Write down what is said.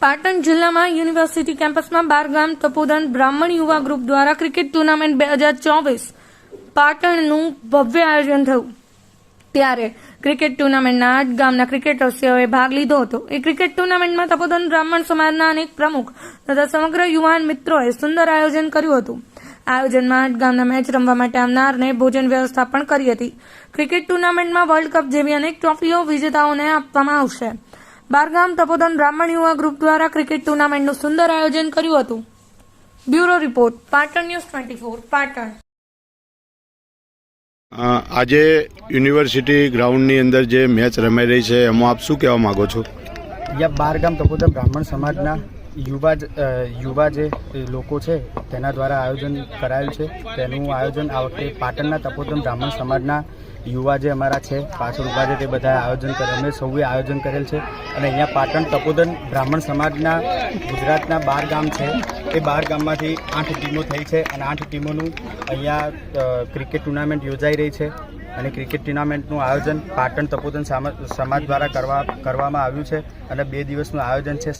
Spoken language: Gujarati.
પાટણ જિલ્લામાં યુનિવર્સિટી કેમ્પસમાં બારગામ તપોધન બ્રાહ્મણ યુવા ગ્રુપ દ્વારા ક્રિકેટ ટુર્નામેન્ટ 2024 પાટણનું ભવ્ય આયોજન થયું. ત્યારે ક્રિકેટ ટુર્નામેન્ટના 8 ગામના ક્રિકેટર્સોએ ભાગ લીધો હતો. એ ક્રિકેટ ટુર્નામેન્ટમાં તપોધન બ્રાહ્મણ સમાજના અનેક પ્રમુખ તથા સમગ્ર યુવાન મિત્રોએ સુંદર આયોજન કર્યું હતું. આયોજનમાં 8 ગામના મેચ રમવા માટે આવનારને ભોજન વ્યવસ્થા પણ કરી હતી. ક્રિકેટ ટુર્નામેન્ટમાં વર્લ્ડ કપ જેવી અનેક ટ્રોફીઓ વિજેતાઓને આપવામાં આવશે. બારગામ તપોધન બ્રાહ્મણ યુવા ગ્રુપ દ્વારા ક્રિકેટ ટુર્નામેન્ટનું સુંદર આયોજન કર્યું હતું. Bureau report, Patan news 24, Patan. આજે યુનિવર્સિટી ગ્રાઉન્ડની અંદર જે મેચ રમાઈ રહી છે એમાં આપ શું કહેવા માંગો છો? બારગામ તપોધન બ્રાહ્મણ સમાજના યુવા જે લોકો છે તેના દ્વારા આયોજન કરાયેલ છે. તેનું આયોજન આ વખતે પાટણના તપોધન બ્રાહ્મણ સમાજના યુવા જે અમારા છે પાછળ ઉભા છે તે બધા આયોજન કરે અમે સૌએ આયોજન કરેલ છે. અને અહીંયા પાટણ તપોધન બ્રાહ્મણ સમાજના ગુજરાતના 12 ગામ છે. એ 12 ગામમાંથી 8 ટીમો થઈ છે અને 8 ટીમોનું અહીંયા ક્રિકેટ ટુર્નામેન્ટ યોજાઈ રહી છે. અને ક્રિકેટ ટુર્નામેન્ટનું આયોજન પાટણ તપોધન સમાજ દ્વારા કરવામાં આવ્યું છે અને 2 દિવસનું આયોજન છે.